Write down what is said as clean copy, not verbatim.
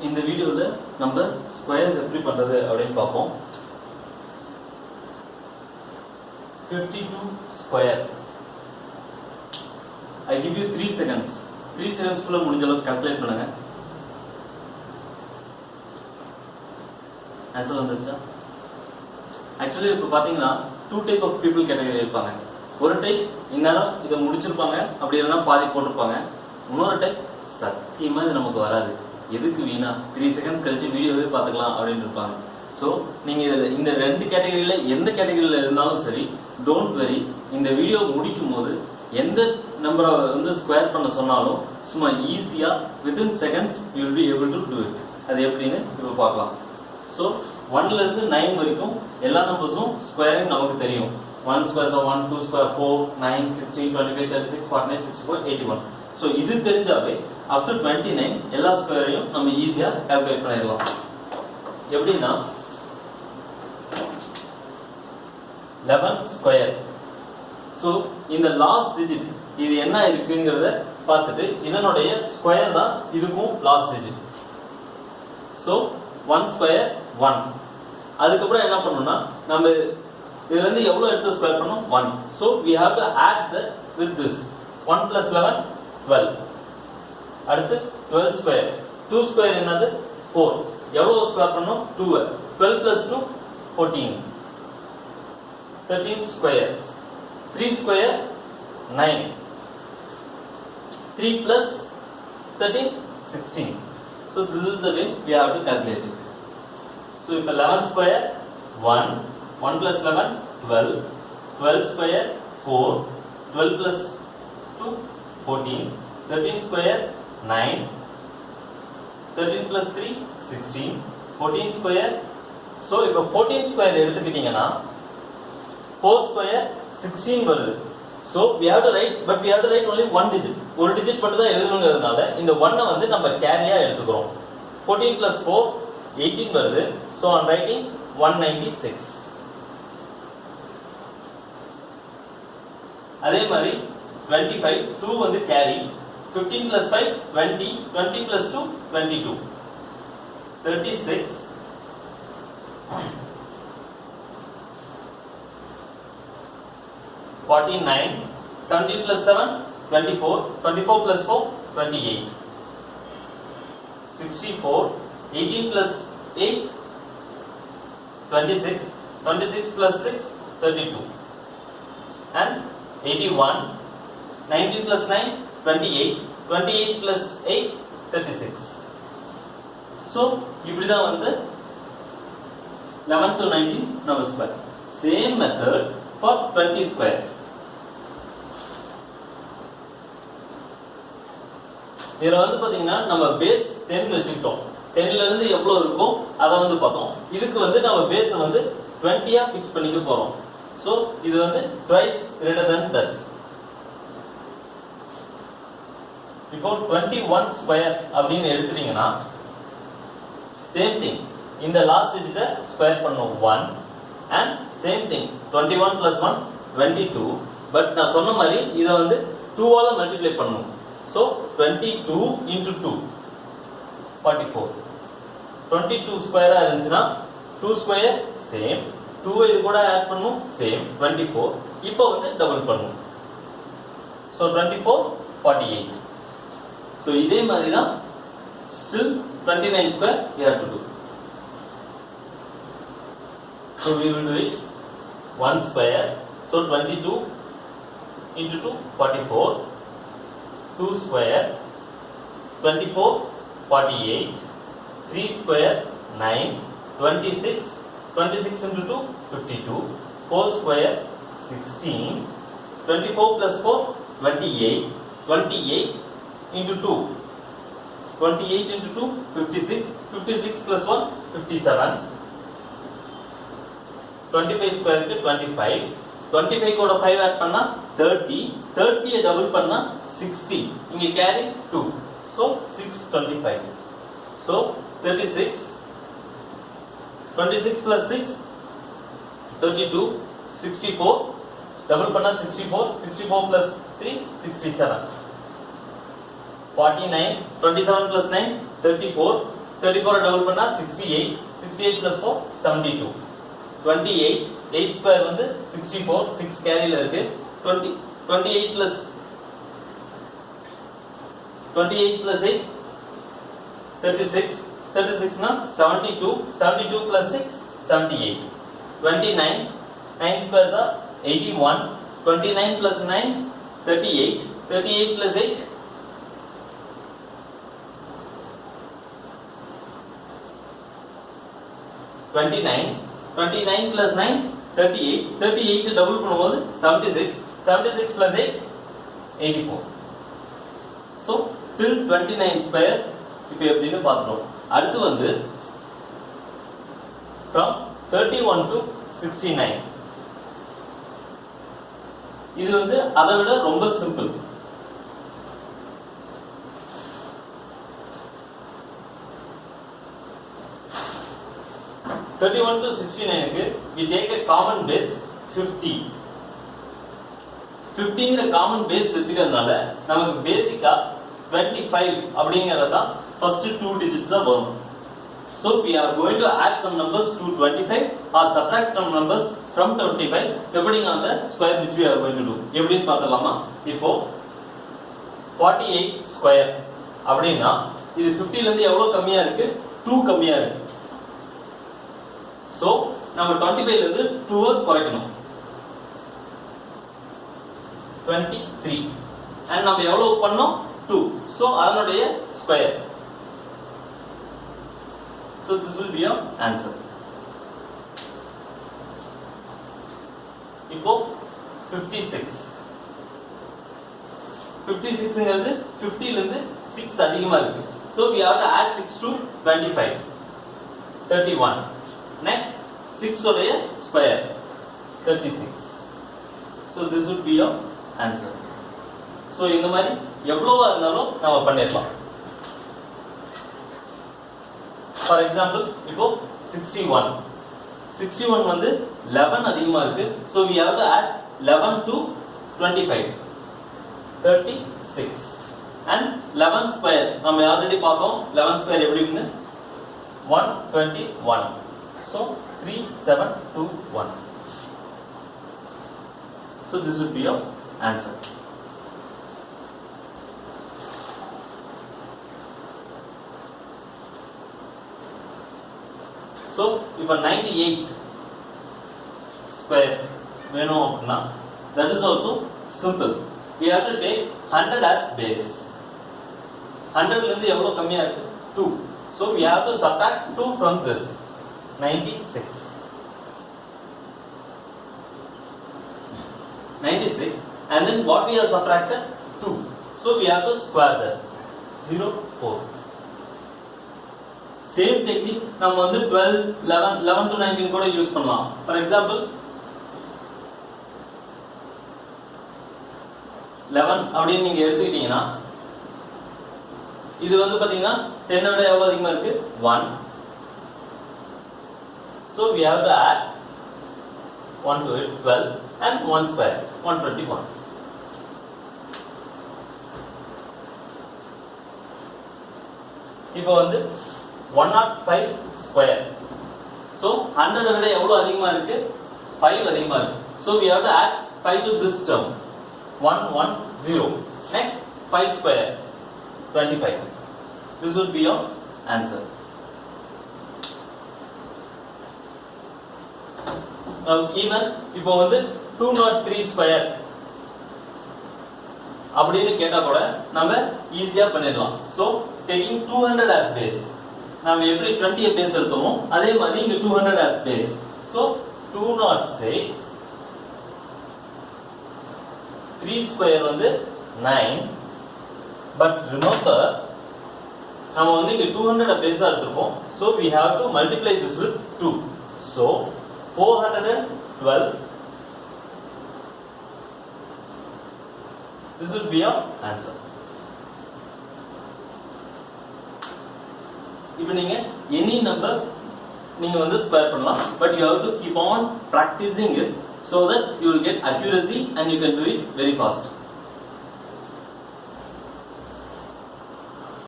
இந்த வீடியோல நம்ம ஸ்கொயர்ஸ் எப்படி பண்றது அப்படின்னு பார்ப்போம். 52 square. I give you 3 seconds. 3 seconds குள்ள முடிஞ்ச அளவுக்கு கால்குலேட் பண்ணுங்க. ஆன்சர் வந்துருச்சா? ஆக்சுவலி இப்போ பாத்தீங்கன்னா 2 டைப் ஆஃப் பீப்புள் கேட்டகரி இருப்பாங்க. ஒரு டைப் இந்நேரம் இதை முடிச்சிருப்பாங்க, அப்படி இல்லைன்னா பாதி போட்டிருப்பாங்க. இன்னொரு டைப் சத்தியமா இது நமக்கு வராது, எதுக்கு வீணா 3 செகண்ட்ஸ் கழிச்சு வீடியோவே பார்த்துக்கலாம் அப்படின்னு இருப்பாங்க. ஸோ நீங்கள் இந்த 2 கேட்டகரியில் எந்த கேட்டகரியில் இருந்தாலும் சரி, டோன்ட் வெரி. இந்த வீடியோ முடிக்கும் போது எந்த நம்பரை வந்து ஸ்கொயர் பண்ண சொன்னாலும் சும்மா ஈஸியாக within seconds you will be able to do it. அது எப்படின்னு இப்போ பார்க்கலாம். ஸோ 1லேருந்து 9 வரைக்கும் எல்லா நம்பர்ஸும் ஸ்கொயரிங் நமக்கு தெரியும். 1 square 1, 2 square 4, 9, 16, 25, 36, 49, 64, 81. ஸோ இது தெரிஞ்சாவே up to 29 எல்லா ஸ்கொயரையும் நம்ம ஈஸியாக கால்குலேட் பண்ணிடலாம். எப்படின்னா 11 ஸ்கொயர். ஸோ இந்த லாஸ்ட் டிஜிட் இது என்ன இருக்குங்கிறத பார்த்துட்டு இதனுடைய ஸ்கொயர் தான் இதுக்கும் லாஸ்ட் டிஜிட். So 1 square 1. அதுக்கப்புறம் என்ன பண்ணணும்னா நம்ம இதுல இருந்து எவ்வளவு எடுத்து ஸ்கொயர் பண்ணோம் 1. So we have to add that with this 1 plus 11 12. அடுத்து 12 ஸ்கொயர். 2 ஸ்கொயர் என்னது 4. எவ்வளவு ஸ்கொயர் பண்ணோம் 2. 12 plus 2 14. 13 square. 3 square 9. 3 plus 13 16. So this is the way we have to calculate it. So if 11 square 1, 1 plus 11 12, 12 square 4, 12 plus 2 14, 13 square 9, 13 plus 3 16, 14 square. So if 14 square எடுத்துக்கிட்டீங்கன்னா 4 square 16 வருது. So we have to write, but we have to write only one digit. ஒரு digit மட்டும் தான் எழுதணுங்கிறதுனால இந்த 1 வந்து நம்ம கேரியா எடுத்துக்கிறோம். 14 plus 4 18 வருது. So I am writing 196. அதே மாதிரி 25 2 வந்து carry. 15 plus 5 20, 20 plus 2 22, 36, 49, 17 plus 7 24, 24 plus 4 28, 64, 18 plus 8 26, 26 plus 6 32, and 81, 19 plus 9 28, 28 plus 8 36. So இப்படிதான் வந்து 11 to 19 number square. Same method for 20 square. இதுல வந்து பாத்தீங்கன்னா நம்ம பேஸ் 10 வச்சுக்கிட்டோம். 10ல இருந்து எவ்வளவு இருக்கும் அதை வந்து பார்த்தோம். இதுக்கு வந்து நம்ம பேஸ் வந்து 20 ஃபிக்ஸ் பண்ணிக்க போறோம். சோ இது வந்து twice greater than that. இப்போ 21 ஸ்கொயர் அப்படின்னு எடுத்துட்டீங்கன்னா சேம் திங், இந்த லாஸ்ட் டிஜிட்டை ஸ்கொயர் பண்ணோம் 1 and same thing 21 plus 1 22. But நான் சொன்ன மாதிரி இதை வந்து 2 ஆல மல்டிப்ளை பண்ணணும். So 22 into 2 44. 22 ஸ்கொயரா இருந்துச்சுன்னா 2 ஸ்கொயர் சேம், 2 இது கூட ஆட் பண்ணும் சேம் 24. இப்போ வந்து டபுள் பண்ணும். ஸோ 24 48. ஸோ இதே மாதிரி தான் still 29 square you have to do. So we will do it 1 square. So 22 into 2 44. 2 square 24 48. 3 square 9 26. 26 into 2 52. 4 square 16. 24 plus 4 28. 28 into 2 28 into 2 56. 56 plus 1 57. 25 square க்கு 25. 25 கூட 5 ஆட் பண்ணா 30. 30 டபுள் பண்ணா 60. இங்க carry 2. So 625. So 36. 26 plus 6 32. 64 double பண்ணா 64. 64 plus 3 67. 49. 27 plus 9 34. 34 double பண்ணா 68, 68 plus 4 72, 28, 8 square வந்து 64, 6 கேரியில இருக்கு, 28 plus 8 36, 36 னா 72, 72 plus 6 78, 29, 9 squares are 81, 29 plus 9 38, 38 plus 8 29, 29 plus 9 38, 38 double பண்ணும்போது 76, 76 plus 8 84. So till 29 square இப்போ எப்படின்னு பார்த்துறோம். அடுத்து வந்து from 31 to 69. இது வந்து அதை விட ரொம்ப simple. to 69 we take a common base 50. 50ங்கிற காமன் பேஸ் வச்சுக்கிறதுனால நமக்கு பேசிக்கா 25 அப்படிங்கறது தான் first two digits வரும். So we are going to add some numbers to 25 or subtract some numbers from 25 depending on the square which we are going to do. எப்படின்னு பார்த்தலாமா? இப்போ 48 square அப்படினா இது 50 ல இருந்து எவ்வளவு கம்மியா இருக்கு? 2 கம்மியா இருக்கு. So நம்ம 25 ல இருந்து 2 குறைக்கணும். 23 and நம்ம எவ்வளவு பண்ணோம்? 2. So அதனுடைய square. So this will be your answer. இப்போ 56. 56ங்கிறது 50 ல இருந்து 6 அதிகமா இருக்கு. So we have to add 6 to 25. 31. Next 6 உடைய square 36. So this would be your answer. So இந்த மாதிரி எவ்வளவா இருந்தாலும் நாம பண்ணிரலாம். For example இப்போ 61. 61 வந்து 11 அதிகமா இருக்கு. So we have to add 11 to 25. 36 and 11 square நம்ம ஆல்ரெடி பார்த்தோம் 11 square எப்படி இருக்குன்னு 121. So 3721. So this would be your answer. So இப்போ 98 square வேணும் அப்படினா that is also simple. We have to take 100 as base. 100 ல இருந்து எவ்வளவு கம்மியா இருக்கு? 2. So we have to subtract 2 from this. 96. 96 and then what we have subtracted? 2. So we have to square that. 0, 4. Same technique நம்ம வந்து 12, 11 to 19 கூட use பண்ணலாம். For example 11 அப்படின்னு நீங்க எடுத்துக்கிட்டீங்கன்னா இது வந்து பாத்தீங்கன்னா 10 விட எவ்வளவு அதிகமா இருக்கு? 1. So we have to add 1 to it, 12 and 1 square, 121. இப்போ வந்து 105 square. So 100 விட எவ்வளவு அதிகமா இருக்கு? 5 அதிகமா இருக்கு. So we have to add 5 to this term. 110. Next 5 square, 25. This would be your answer. Even இப்போ வந்து 203 ஸ்கொயர் அப்படின்னு கேட்டா கூட நம்ம ஈஸியா பண்ணிடலாம். So taking 200 as base, நாம எப்படி 20 பேஸ் எடுத்தோமோ அதே மாதிரி இங்க 200 as base. So 206 3 ஸ்கொயர் வந்து 9. But remember நாம வந்து இங்க 200 பேஸா எடுத்துப்போம். So we have to multiply this with 2. So 412. This will be your answer. இப்போ நீங்க any number நீங்க வந்து ஸ்கொயர் பண்ணலாம், but you have to keep on practicing it so that you will get accuracy and you can do it very fast.